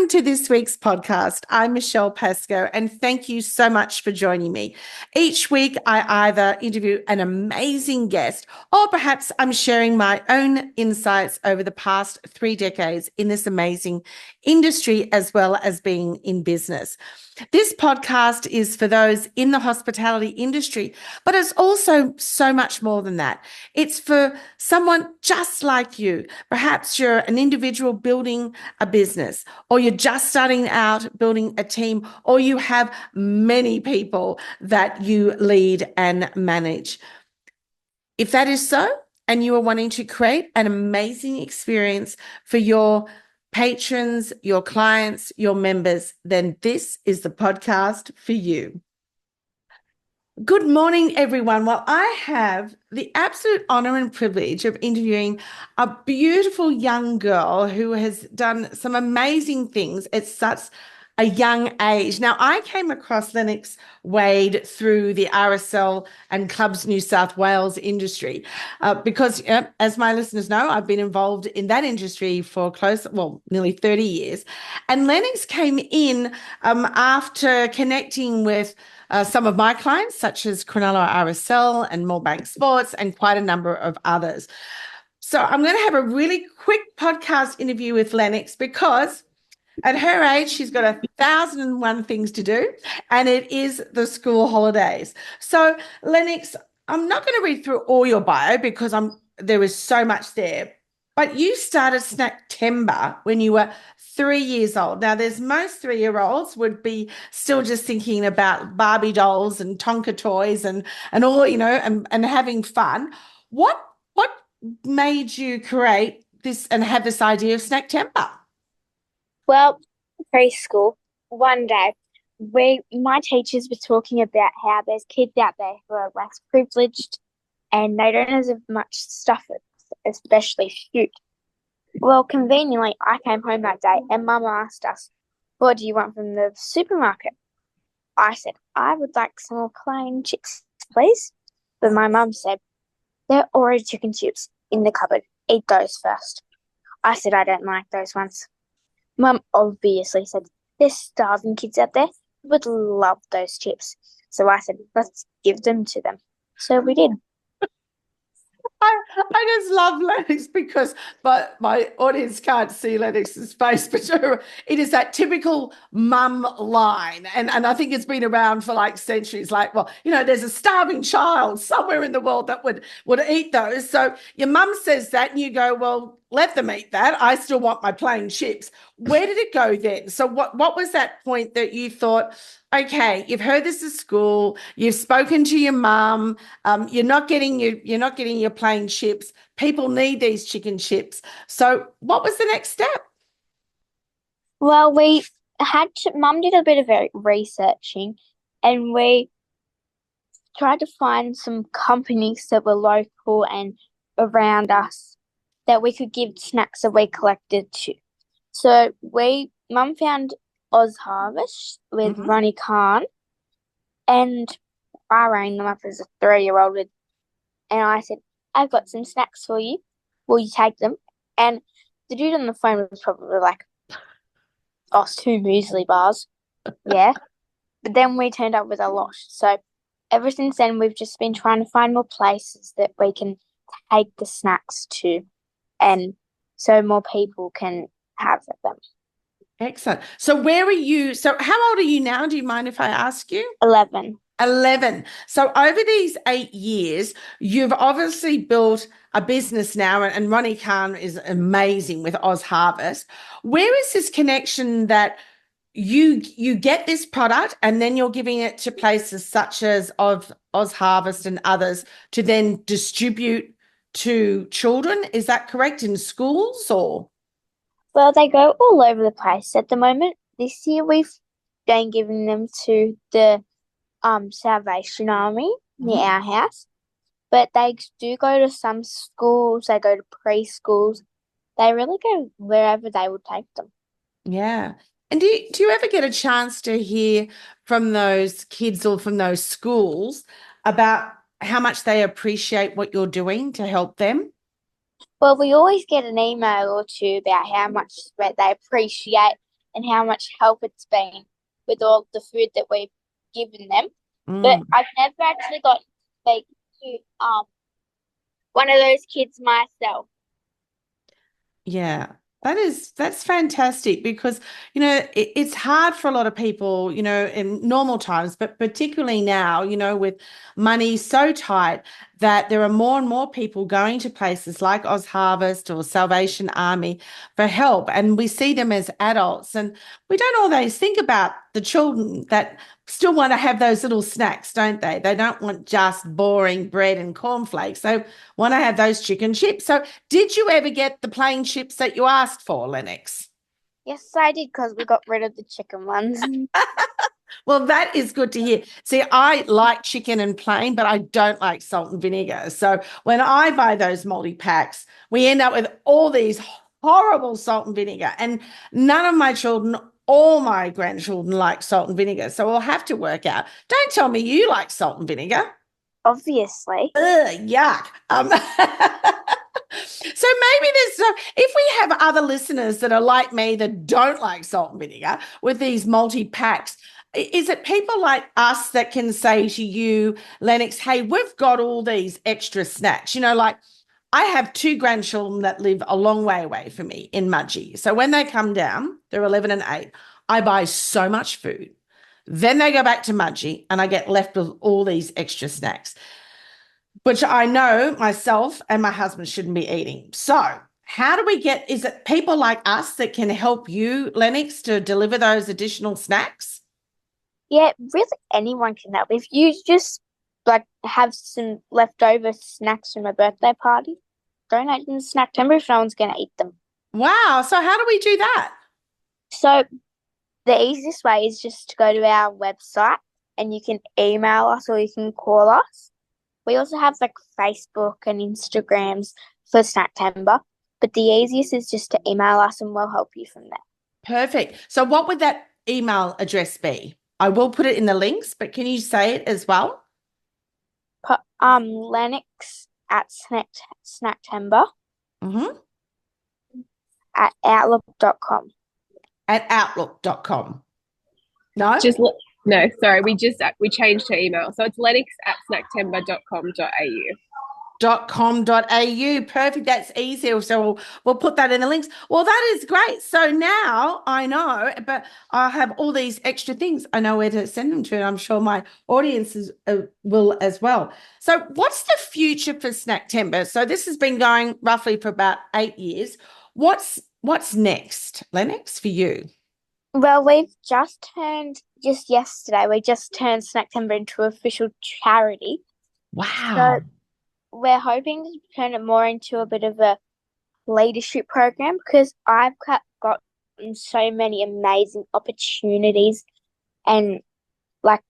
Welcome to this week's podcast. I'm Michelle Pascoe, and thank you so much for joining me. Each week, I either interview an amazing guest, or perhaps I'm sharing my own insights over the past 3 decades in this amazing industry, as well as being in business. This podcast is for those in the hospitality industry, but it's also so much more than that. It's for someone just like you. Perhaps you're an individual building a business, or you're just starting out building a team, or you have many people that you lead and manage. If that is so, and you are wanting to create an amazing experience for your patrons, your clients, your members, then this is the podcast for you. Good morning, everyone. Well, I have the absolute honor and privilege of interviewing a beautiful young girl who has done some amazing things at such a young age. Now, I came across Lennox Wade through the RSL and Clubs New South Wales industry because, as my listeners know, I've been involved in that industry for nearly 30 years. And Lennox came in after connecting with some of my clients, such as Cronulla RSL and Moorebank Sports, and quite a number of others. So I'm going to have a really quick podcast interview with Lennox because at her age, she's got 1,001 things to do, and it is the school holidays. So, Lennox, I'm not going to read through all your bio because there is so much there. But you started Snacktember when you were 3 years old. Now, there's most 3-year-olds would be still just thinking about Barbie dolls and Tonka toys and all, and having fun. What made you create this and have this idea of Snacktember? Well, preschool, one day, my teachers were talking about how there's kids out there who are less privileged and they don't have as much stuff, especially food. Well, conveniently, I came home that day and Mum asked us, "What do you want from the supermarket?" I said, "I would like some more plain chips, please." But my mum said, "There are already chicken chips in the cupboard. Eat those first." I said, "I don't like those ones." Mum obviously said, "There's starving kids out there who would love those chips." So I said, "Let's give them to them." So we did. I just love Lennox because my audience can't see Lennox's face, but it is that typical mum line. And I think it's been around for like centuries. Like, well, there's a starving child somewhere in the world that would eat those. So your mum says that and you go, well, let them eat that. I still want my plain chips. Where did it go then? So what was that point that you thought, okay, you've heard this at school, you've spoken to your mum, you're not getting your plain chips. People need these chicken chips. So what was the next step? Well, Mum did a bit of researching and we tried to find some companies that were local and around us that we could give snacks that we collected to. So Mum found Oz Harvest with Ronnie Khan, and I rang them up as a 3-year-old, and I said, "I've got some snacks for you. Will you take them?" And the dude on the phone was probably like, "Oh, 2 muesli bars." Yeah. But then we turned up with a lot. So ever since then, we've just been trying to find more places that we can take the snacks to, and so more people can have them. Excellent. So where are you? So how old are you now? Do you mind if I ask you? 11. 11. So over these 8 years, you've obviously built a business now, and Ronnie Khan is amazing with Oz Harvest. Where is this connection that you get this product and then you're giving it to places such as Oz Harvest and others to then distribute to children? Is that correct, in schools or? Well, they go all over the place at the moment. This year we've been giving them to the Salvation Army near our house. But they do go to some schools, they go to preschools. They really go wherever they would take them. Yeah. And do you ever get a chance to hear from those kids or from those schools about how much they appreciate what you're doing to help them? Well, we always get an email or two about how much they appreciate and how much help it's been with all the food that we've given them. But Mm. I've never actually got to speak to one of those kids myself. Yeah, that's fantastic because it's hard for a lot of people, in normal times, but particularly now, with money so tight that there are more and more people going to places like Oz Harvest or Salvation Army for help, and we see them as adults, and we don't always think about the children that still want to have those little snacks, don't they? They don't want just boring bread and cornflakes. They want to have those chicken chips. So did you ever get the plain chips that you asked for, Lennox? Yes, I did because we got rid of the chicken ones. Well, that is good to hear. See, I like chicken and plain, but I don't like salt and vinegar. So when I buy those multi packs, we end up with all these horrible salt and vinegar. And none of my children, all my grandchildren like salt and vinegar. So we'll have to work out. Don't tell me you like salt and vinegar. Obviously. Ugh, yuck. So maybe if we have other listeners that are like me that don't like salt and vinegar with these multi packs, is it people like us that can say to you, Lennox, hey, we've got all these extra snacks? Like I have two grandchildren that live a long way away from me in Mudgee. So when they come down, they're 11 and 8, I buy so much food. Then they go back to Mudgee and I get left with all these extra snacks, which I know myself and my husband shouldn't be eating. So, how do we is it people like us that can help you, Lennox, to deliver those additional snacks? Yeah, really anyone can help. If you just like have some leftover snacks from a birthday party, donate them to Snacktember if no one's gonna eat them. Wow. So, how do we do that? So the easiest way is just to go to our website and you can email us or you can call us. We also have like Facebook and Instagrams for Snacktember, but the easiest is just to email us and we'll help you from there. Perfect. So, what would that email address be? I will put it in the links, but can you say it as well? Lennox at Snacktember Mm-hmm. at outlook.com. At outlook.com. No? No, sorry, we changed her email. So it's lennox@snacktember.com.au. .com.au. Perfect. That's easy. So we'll put that in the links. Well, that is great. So now I know, but I have all these extra things. I know where to send them to, and I'm sure my audiences will as well. So what's the future for Snacktember? So this has been going roughly for about 8 years. What's next, Lennox, for you? Well, just yesterday, we just turned Snacktember into an official charity. Wow. So we're hoping to turn it more into a bit of a leadership program because I've gotten so many amazing opportunities and like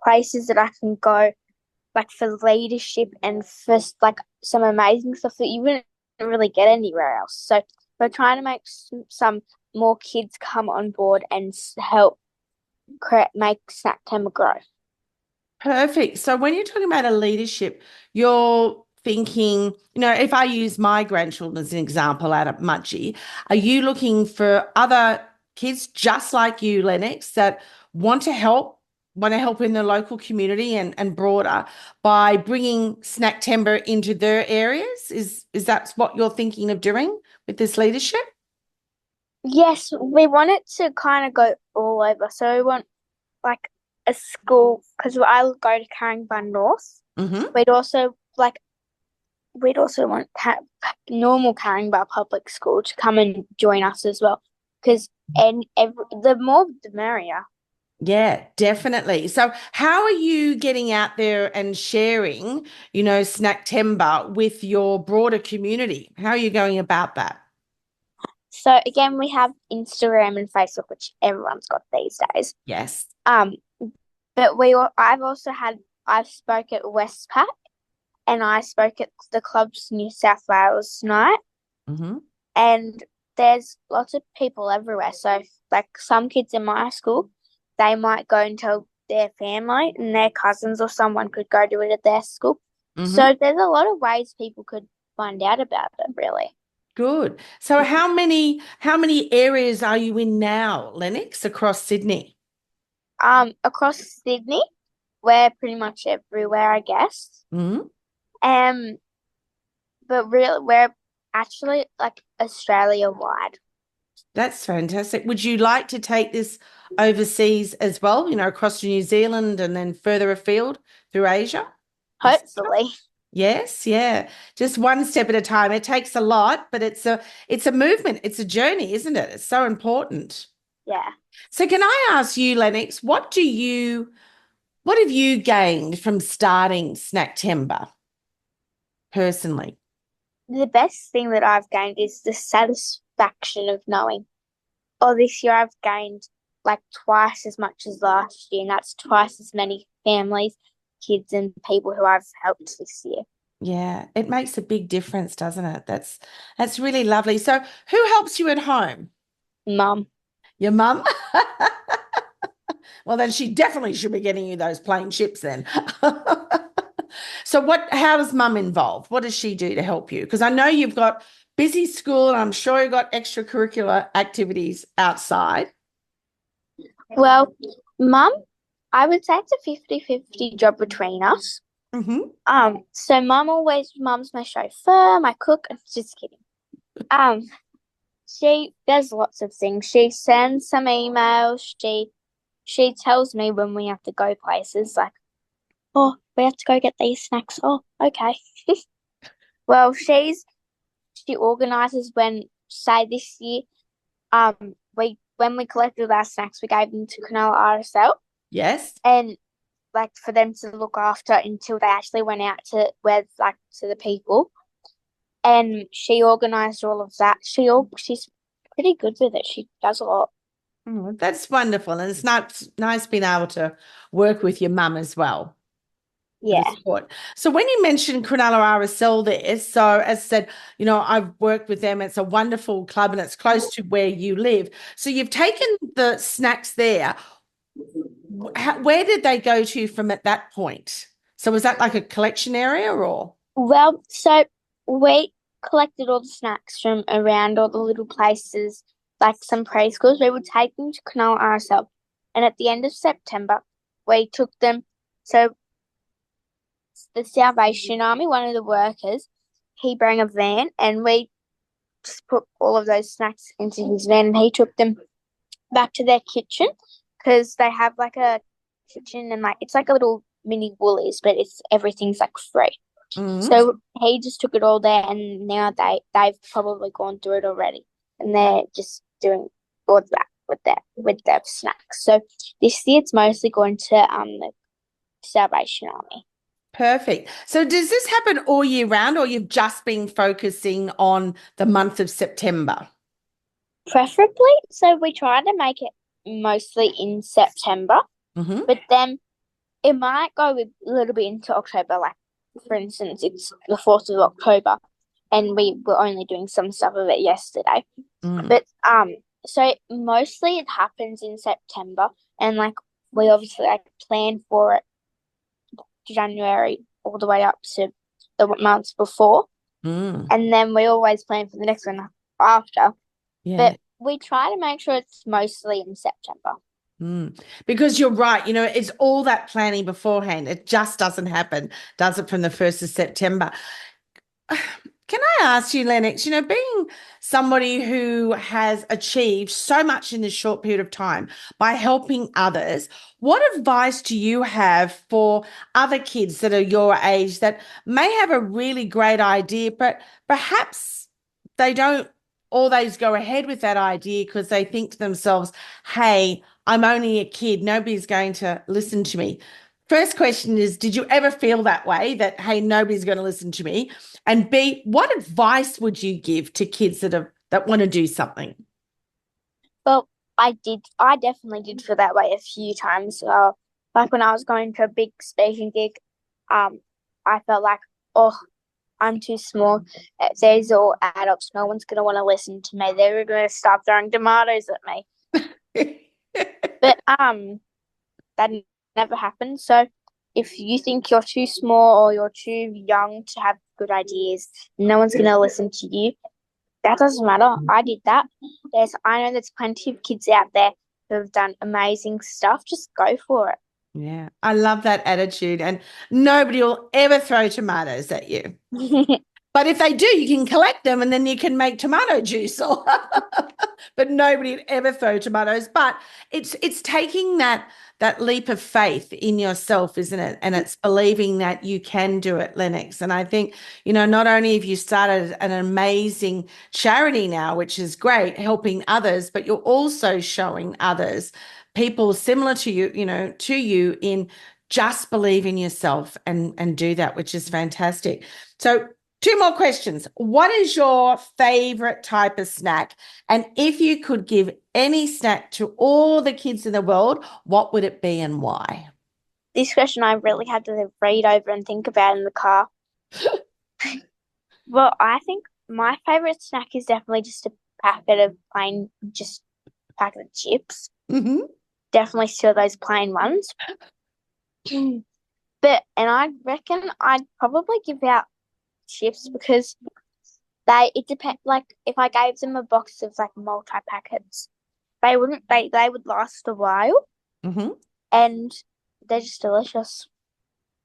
places that I can go like for leadership and for like some amazing stuff that you wouldn't really get anywhere else. So we're trying to make some more kids come on board and help make Snacktember grow. Perfect. So when you're talking about a leadership, you're thinking, if I use my grandchildren as an example out of Mudgee, are you looking for other kids just like you, Lennox, that want to help in the local community and broader by bringing Snacktember into their areas? Is that what you're thinking of doing with this leadership? Yes, we want it to kind of go all over. So we want like a school because I go to Caringbah North. Mm-hmm. We'd also want normal Caringbah Public School to come and join us as well because the more the merrier. Yeah, definitely. So how are you getting out there and sharing, Snacktember with your broader community? How are you going about that? So again, we have Instagram and Facebook, which everyone's got these days. Yes. But I've spoke at Westpac and I spoke at the Clubs New South Wales night. Mm-hmm. And there's lots of people everywhere. So like some kids in my school, they might go and tell their family and their cousins or someone could go do it at their school. Mm-hmm. So there's a lot of ways people could find out about it, really. Good. So how many areas are you in now, Lennox, across Sydney? Across Sydney, we're pretty much everywhere, I guess. Mm, Um, but really, we're actually like Australia wide. that's fantastic. Would you like to take this overseas as well, across to New Zealand and then further afield through Asia? Hopefully, Yes, yeah. Just one step at a time. It takes a lot, but it's a movement. It's a journey, isn't it? It's so important. yeah. So can I ask you, Lennox, what have you gained from starting Snacktember personally? The best thing that I've gained is the satisfaction of knowing, oh, this year I've gained like twice as much as last year, and that's twice as many families, kids, and people who I've helped this year. Yeah, it makes a big difference, doesn't it? That's really lovely. So who helps you at home? Mum. Your mum? Well, then she definitely should be getting you those plain chips then. So how does mum involve? What does she do to help you? Because I know you've got busy school and I'm sure you've got extracurricular activities outside. Well, Mum, I would say it's a 50-50 job between us. Mm-hmm. So Mum's my chauffeur, my cook. I'm just kidding. Um, she does lots of things. She sends some emails. She tells me when we have to go places, like, oh, we have to go get these snacks. Oh, okay. Well, she organizes when, say, this year, when we collected our snacks, we gave them to Cronulla RSL, Yes. and like for them to look after until they actually went out to to the people. And she organized all of that. She's pretty good with it. She does a lot. Oh, that's wonderful. And it's nice being able to work with your mum as well for the Yeah. support. So when you mentioned Cronulla RSL there, so as I said, I've worked with them. It's a wonderful club and it's close to where you live. So you've taken the snacks there. Where did they go to from at that point? So was that like a collection area or? Well, so we collected all the snacks from around all the little places, like some preschools. We would take them to Cronulla RSL. And at the end of September, we took them. So the Salvation Army, one of the workers, he brought a van and we just put all of those snacks into his van and he took them back to their kitchen because they have like a kitchen and like it's like a little mini Woolies, but everything's like free. Mm-hmm. So he just took it all there, and now they've probably gone through it already, and they're just doing all of that with their snacks. So this year it's mostly going to the Salvation Army. Perfect. So does this happen all year round or you've just been focusing on the month of September? Preferably, so we try to make it mostly in September, but then it might go a little bit into October. Like, for instance, it's the 4th of October, and we were only doing some stuff of it yesterday. But so mostly it happens in September, and like we obviously like plan for it January all the way up to the months before, and then we always plan for the next one after. Yeah. But we try to make sure it's mostly in September. Because you're right, it's all that planning beforehand. It just doesn't happen, does it, from the 1st of September? Can I ask you, Lennox, being somebody who has achieved so much in this short period of time by helping others, what advice do you have for other kids that are your age that may have a really great idea, but perhaps they don't always go ahead with that idea because they think to themselves, hey, I'm only a kid, nobody's going to listen to me. First question is, did you ever feel that way, that, hey, nobody's going to listen to me? And B, what advice would you give to kids that want to do something? Well, I definitely did feel that way a few times. Like when I was going to a big speaking gig, I felt like, oh, I'm too small. There's all adults. No one's going to want to listen to me. They're going to start throwing tomatoes at me. But that never happened. So if you think you're too small or you're too young to have good ideas, no one's going to listen to you. that doesn't matter. I did that. I know there's plenty of kids out there who have done amazing stuff. Just go for it. Yeah, I love that attitude. And nobody will ever throw tomatoes at you. But if they do, you can collect them and then you can make tomato juice. But nobody would ever throw tomatoes. But it's taking that leap of faith in yourself, isn't it? And it's believing that you can do it, Lennox. And I think, not only have you started an amazing charity now, which is great, helping others, but you're also showing others, people similar to you, in just believe in yourself and do that, which is fantastic. So 2 more questions. What is your favorite type of snack? And if you could give any snack to all the kids in the world, what would it be and why? This question I really had to read over and think about in the car. Well, I think my favorite snack is definitely just a packet of chips. Mm-hmm. Definitely still those plain ones. And I reckon I'd probably give out chips because it depends. Like if I gave them a box of like multi packets, they would last a while. Mm-hmm. And they're just delicious.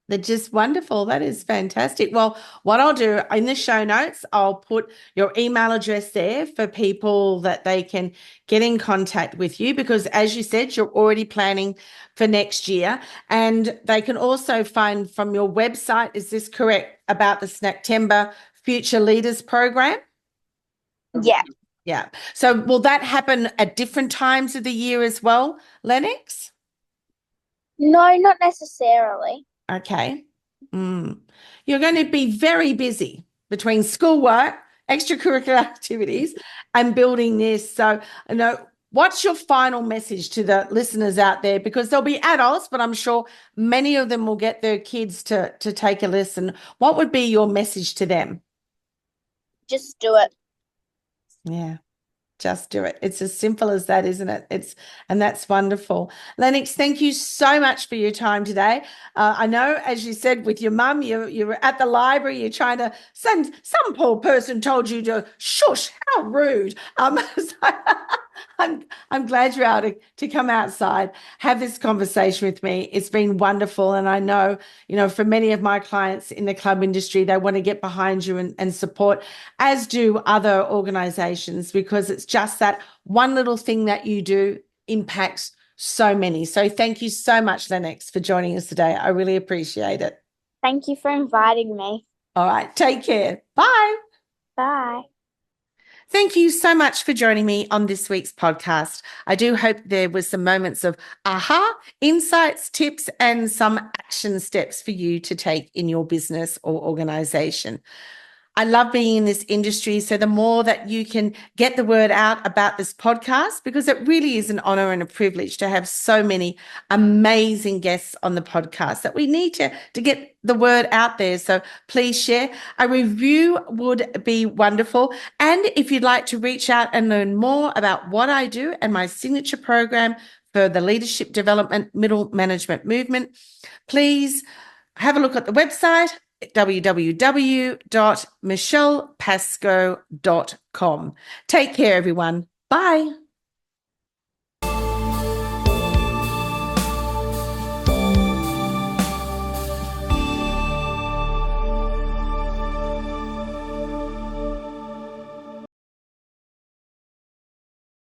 They're just wonderful. That is fantastic. Well, what I'll do in the show notes, I'll put your email address there for people that they can get in contact with you because, as you said, you're already planning for next year. And they can also find from your website, is this correct, about the Snacktember Future Leaders Program? Yeah. Yeah. So will that happen at different times of the year as well, Lennox? No, not necessarily. Okay. You're going to be very busy between schoolwork, extracurricular activities, and building this. So, what's your final message to the listeners out there? Because there'll be adults, but I'm sure many of them will get their kids to take a listen. What would be your message to them? Just do it. Yeah. Just do it. It's as simple as that, isn't it? And that's wonderful. Lennox, thank you so much for your time today. I know, as you said, with your mum, you're at the library, you're trying to send some poor person told you to shush, how rude. So I'm glad you're able to come outside, have this conversation with me. It's been wonderful. And I know, for many of my clients in the club industry, they want to get behind you and support, as do other organizations, because it's just that one little thing that you do impacts so many. So thank you so much, Lennox, for joining us today. I really appreciate it. Thank you for inviting me. All right. Take care. Bye. Bye. Thank you so much for joining me on this week's podcast. I do hope there was some moments of aha, insights, tips, and some action steps for you to take in your business or organization. I love being in this industry. So the more that you can get the word out about this podcast, because it really is an honor and a privilege to have so many amazing guests on the podcast, that we need to get the word out there. So please share. A review would be wonderful. And if you'd like to reach out and learn more about what I do and my signature program for the leadership development middle management movement, please have a look at the website, www.michellepascoe.com. Take care, everyone. Bye.